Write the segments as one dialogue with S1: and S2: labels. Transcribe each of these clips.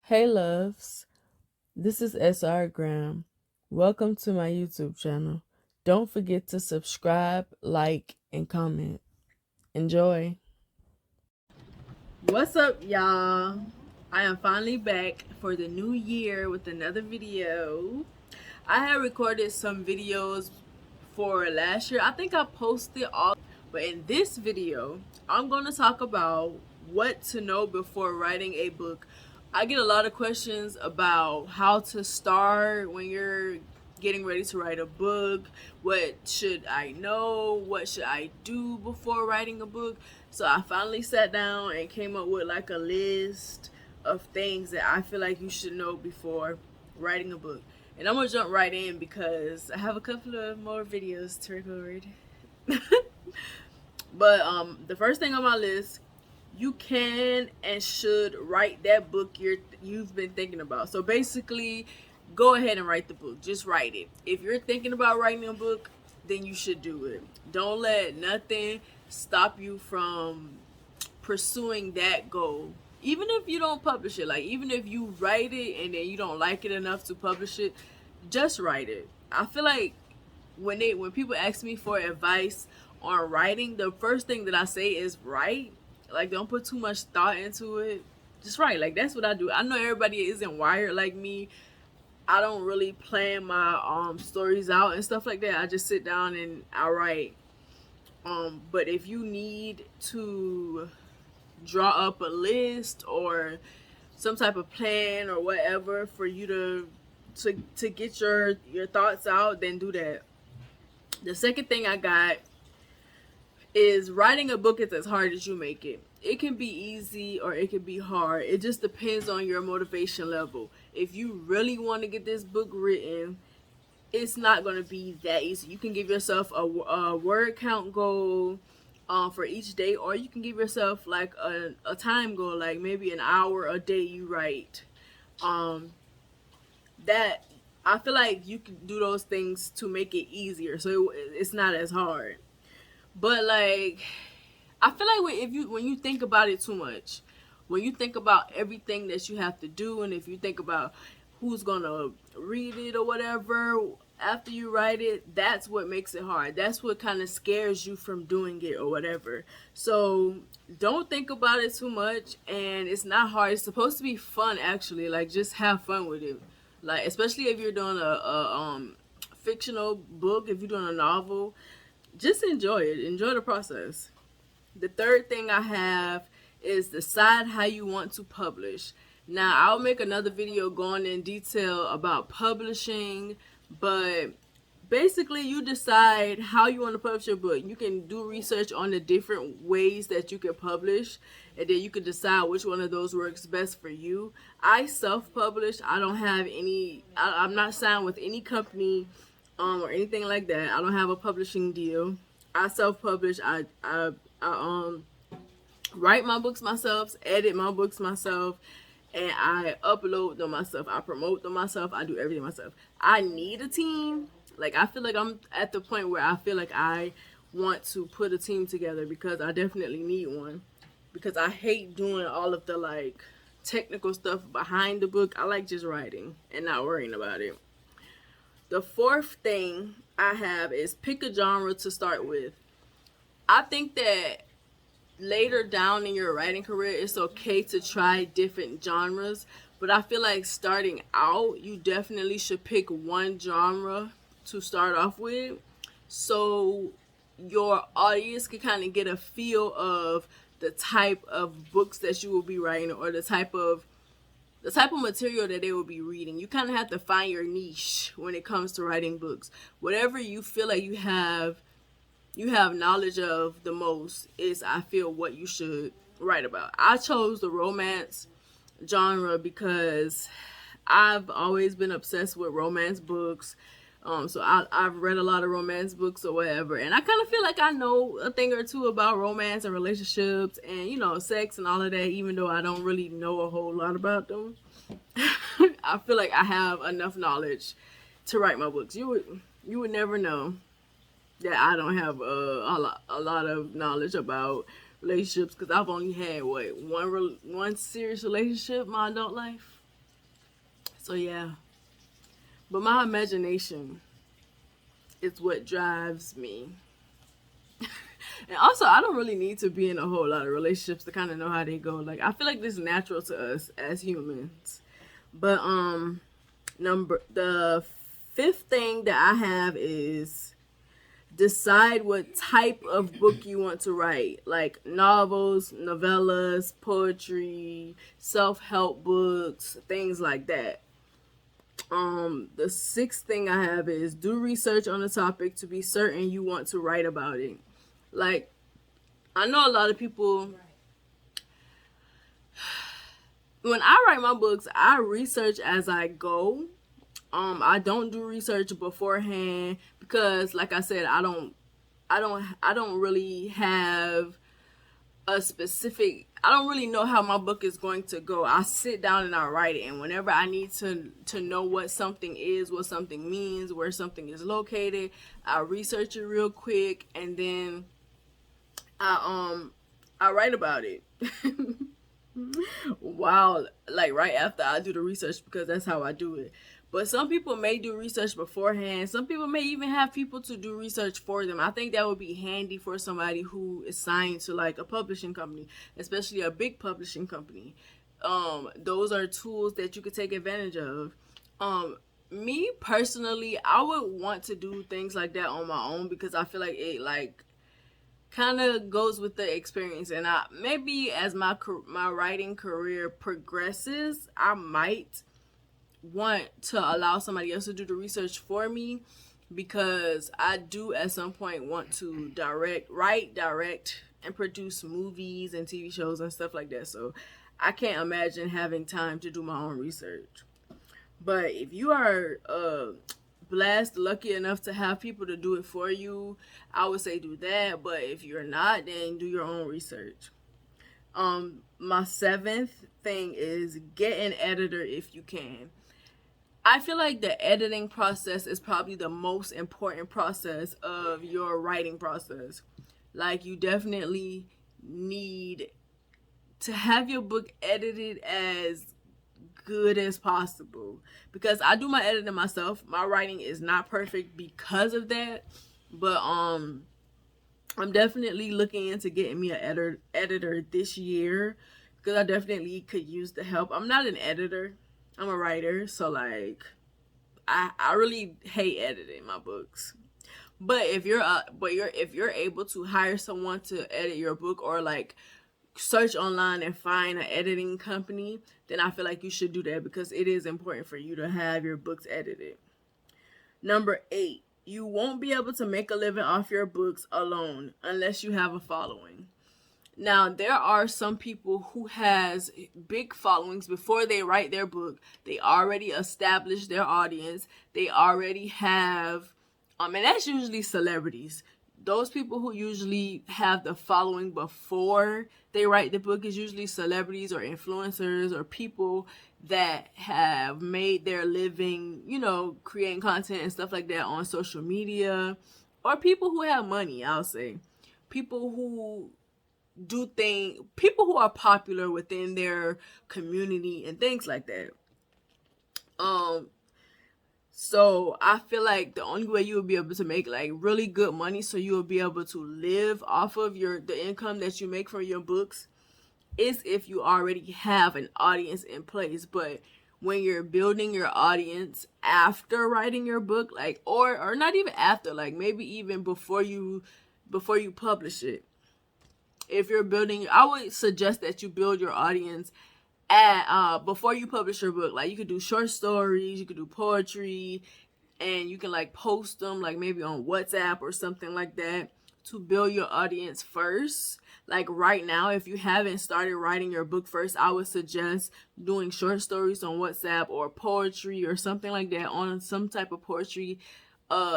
S1: Hey loves, this is SR Welcome to my YouTube channel. Don't forget to subscribe, like, and comment. Enjoy. What's up, y'all? I am finally back for the new year with another video. I had recorded some videos for last year. I think I posted all, but in this video, I'm going to talk about what to know before writing a book. I get a lot of questions about how to start when you're getting ready to write a book. What should I know? What should I do before writing a book? So I finally sat down and came up with like a list of things that I feel like you should know before writing a book. And I'm gonna jump right in because I have a couple of more videos to record. But the first thing on my list, you can and should write that book you've been thinking about. So basically, go ahead and write the book. Just write it. If you're thinking about writing a book, then you should do it. Don't let nothing stop you from pursuing that goal. Even if you don't publish it, like even if you write it and then you don't like it enough to publish it, just write it. I feel like when people ask me for advice on writing, the first thing that I say is write. Like, don't put too much thought into it. Just write. Like, that's what I do. I know everybody isn't wired like me. I don't really plan my stories out and stuff like that. I just sit down and I write. But if you need to draw up a list or some type of plan or whatever for you to get your thoughts out, then do that. The second thing I got is writing a book is as hard as you make it. It can be easy or it can be hard. It just depends on your motivation level. If you really want to get this book written, it's not going to be that easy. You can give yourself a word count goal for each day, or you can give yourself like a time goal, like maybe an hour a day you write. That I feel like you can do those things to make it easier, so it's not as hard. But like, I feel like when you think about it too much, when you think about everything that you have to do, and if you think about who's gonna read it or whatever after you write it, that's what makes it hard. That's what kind of scares you from doing it or whatever. So don't think about it too much, and it's not hard. It's supposed to be fun, actually. Like, just have fun with it. Like, especially if you're doing a fictional book, if you're doing a novel, just enjoy it. Enjoy the process. The third thing I have is decide how you want to publish. Now, I'll make another video going in detail about publishing, but basically you decide how you want to publish your book. You can do research on the different ways that you can publish, and then you can decide which one of those works best for you. I self-publish. I don't have any, I'm not signed with any company or anything like that. I don't have a publishing deal. I self-publish. I write my books myself, edit my books myself, and I upload them myself. I promote them myself. I do everything myself. I need a team. Like, I feel like I'm at the point where I feel like I want to put a team together, because I definitely need one, because I hate doing all of the like technical stuff behind the book. I like just writing and not worrying about it. The fourth thing I have is pick a genre to start with. I think that later down in your writing career, it's okay to try different genres, but I feel like starting out, you definitely should pick one genre to start off with, so your audience can kind of get a feel of the type of books that you will be writing, or the type of material that they will be reading. You kind of have to find your niche when it comes to writing books. Whatever you feel like you have knowledge of the most is, I feel, what you should write about. I chose the romance genre because I've always been obsessed with romance books. So I've read a lot of romance books or whatever, and I kind of feel like I know a thing or two about romance and relationships and, you know, sex and all of that, even though I don't really know a whole lot about them. I feel like I have enough knowledge to write my books. You would never know that I don't have a lot of knowledge about relationships, because I've only had one serious relationship my adult life. So yeah, but my imagination is what drives me. And also, I don't really need to be in a whole lot of relationships to kind of know how they go. Like, I feel like this is natural to us as humans. But the fifth thing that I have is decide what type of book you want to write, like novels, novellas, poetry, self-help books, things like that. The sixth thing I have is do research on the topic to be certain you want to write about it. Like, I know a lot of people, when I write my books, I research as I go. I don't do research beforehand because, like I said, I don't really have a specific, I don't really know how my book is going to go. I sit down and I write it, and whenever I need to know what something is, what something means, where something is located, I research it real quick, and then I write about it. Wow, like right after I do the research, because that's how I do it. But some people may do research beforehand. Some people may even have people to do research for them. I think that would be handy for somebody who is signed to like a publishing company, especially a big publishing company. Those are tools that you could take advantage of. Me personally, I would want to do things like that on my own because I feel like it like kind of goes with the experience. And I maybe as my writing career progresses, I might want to allow somebody else to do the research for me, because I do at some point want to write, direct, and produce movies and TV shows and stuff like that. So I can't imagine having time to do my own research. But if you are blessed, lucky enough to have people to do it for you, I would say do that. But if you're not, then do your own research. My seventh thing is get an editor if you can. I feel like the editing process is probably the most important process of your writing process. Like, you definitely need to have your book edited as good as possible, because I do my editing myself. My writing is not perfect because of that, but I'm definitely looking into getting me an editor this year, because I definitely could use the help. I'm not an editor, I'm a writer, so like I really hate editing my books. But if you're able to hire someone to edit your book, or like search online and find an editing company, then I feel like you should do that, because it is important for you to have your books edited. Number 8, you won't be able to make a living off your books alone unless you have a following. Now, there are some people who has big followings before they write their book. They already established their audience. They already have, and that's usually celebrities. Those people who usually have the following before they write the book is usually celebrities or influencers or people that have made their living, creating content and stuff like that on social media, or people who have money, I'll say. People who people who are popular within their community and things like that. So I feel like the only way you will be able to make like really good money, so you will be able to live off of the income that you make from your books, is if you already have an audience in place. But when you're building your audience after writing your book, like or not even after, like maybe even before you publish it. If you're building, I would suggest that you build your audience before you publish your book. Like, you could do short stories, you could do poetry, and you can like post them like maybe on WhatsApp or something like that to build your audience first. Like right now, if you haven't started writing your book first, I would suggest doing short stories on WhatsApp or poetry or something like that on some type of poetry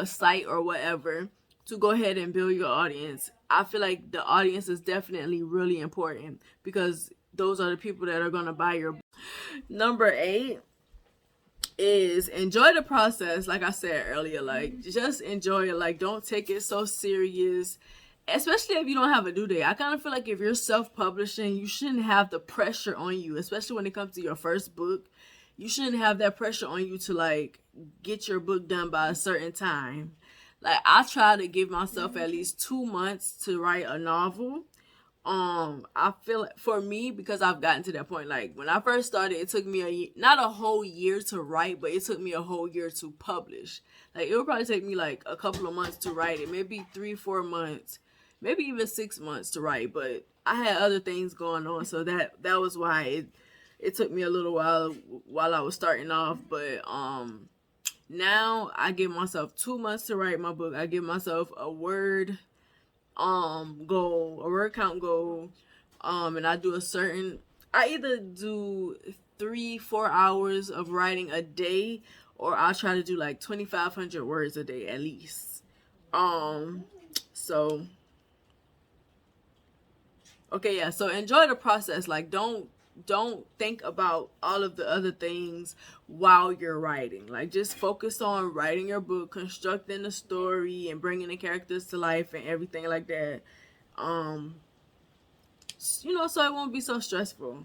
S1: site or whatever, to go ahead and build your audience. I feel like the audience is definitely really important, because those are the people that are going to buy your book. Number 8 is enjoy the process. Like I said earlier, like just enjoy it. Like, don't take it so serious, especially if you don't have a due date. I kind of feel like if you're self-publishing, you shouldn't have the pressure on you, especially when it comes to your first book. you shouldn't have that pressure on you to like get your book done by a certain time. Like I try to give myself at least 2 months to write a novel. I feel like for me, because I've gotten to that point, like when I first started, it took me not a whole year to write, but it took me a whole year to publish. Like it would probably take me like a couple of months to write it, maybe 3-4 months, maybe even 6 months to write. But I had other things going on, so that was why it took me a little while I was starting off. But now I give myself 2 months to write my book. I give myself a word goal, a word count goal, and I either do 3-4 hours of writing a day, or I'll try to do like 2,500 words a day at least. So okay, yeah, so enjoy the process. Like don't think about all of the other things while you're writing. Like just focus on writing your book, constructing the story and bringing the characters to life and everything like that. So it won't be so stressful.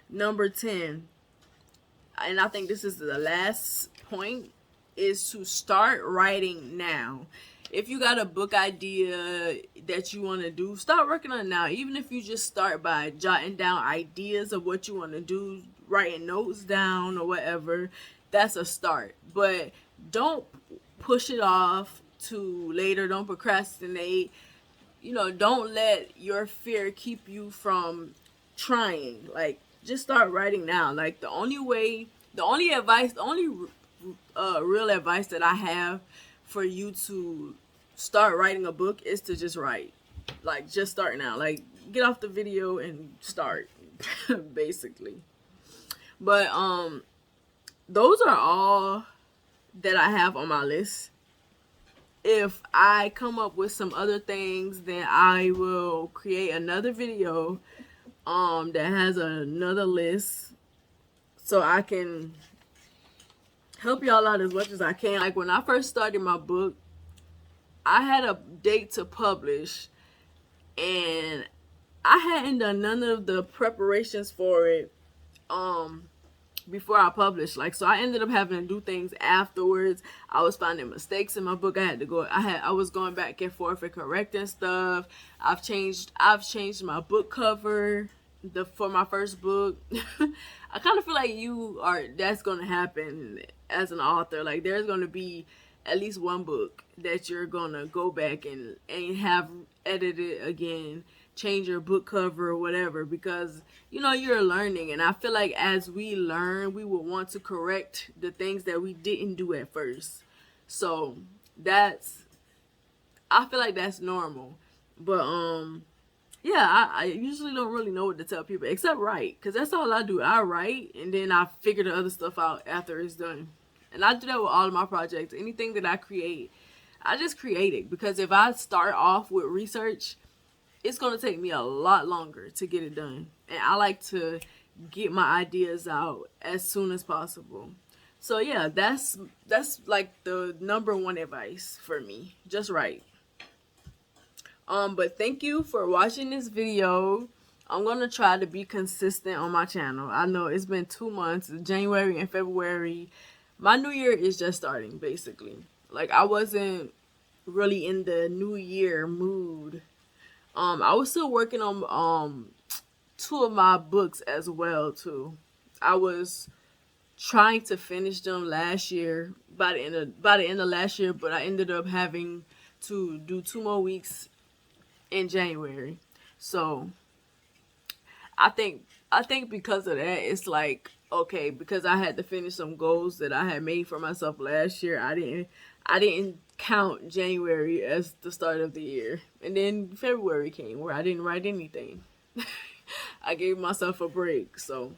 S1: Number 10, and I think this is the last point, is to start writing now. If you got a book idea that you want to do, start working on it now. Even if you just start by jotting down ideas of what you want to do, writing notes down or whatever, that's a start. But don't push it off to later. Don't procrastinate. Don't let your fear keep you from trying. Like, just start writing now. Like, the only real advice that I have for you to start writing a book is to just write. Like, just start now. Like, get off the video and start, basically. But those are all that I have on my list. If I come up with some other things, then I will create another video that has another list, so I can help y'all out as much as I can. Like when I first started my book, I had a date to publish, and I hadn't done none of the preparations for it before I published. Like, so I ended up having to do things afterwards. I was finding mistakes in my book. I was going back and forth and correcting stuff. I've changed my book cover for my first book. I kind of feel like that's going to happen as an author. Like, there's going to be at least one book that you're going to go back and have edited again, change your book cover or whatever, because you're learning, and I feel like as we learn, we will want to correct the things that we didn't do at first. So I feel like that's normal. But yeah, I usually don't really know what to tell people except write, because that's all I do. I write and then I figure the other stuff out after it's done. And I do that with all of my projects. Anything that I create, I just create it, because if I start off with research, it's going to take me a lot longer to get it done. And I like to get my ideas out as soon as possible. So yeah, that's like the number one advice for me. Just write. But thank you for watching this video. I'm going to try to be consistent on my channel. I know it's been 2 months, January and February. My new year is just starting, basically. Like, I wasn't really in the new year mood. I was still working on 2 of my books as well too. I was trying to finish them last year, by the end of last year, but I ended up having to do 2 more weeks in January. So I think because of that, it's like, okay, because I had to finish some goals that I had made for myself last year, I didn't count January as the start of the year. And then February came where I didn't write anything. I gave myself a break. So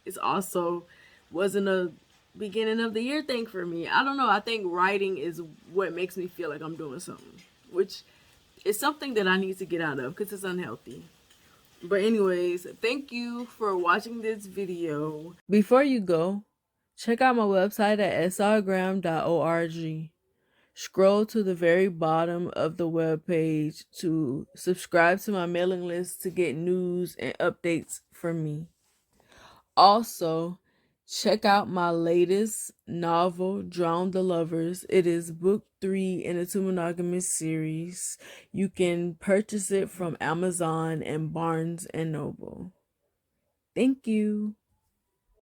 S1: it's also wasn't a beginning of the year thing for me. I don't know. I think writing is what makes me feel like I'm doing something, which is something that I need to get out of because it's unhealthy. But anyways, thank you for watching this video. Before you go, check out my website at srgrahamwrites.org. Scroll to the very bottom of the webpage to subscribe to my mailing list to get news and updates from me. Also, Check out my latest novel, Drown the Lovers. It is book 3 in the Two Monogamous series. You can purchase it from Amazon and Barnes and Noble. Thank you.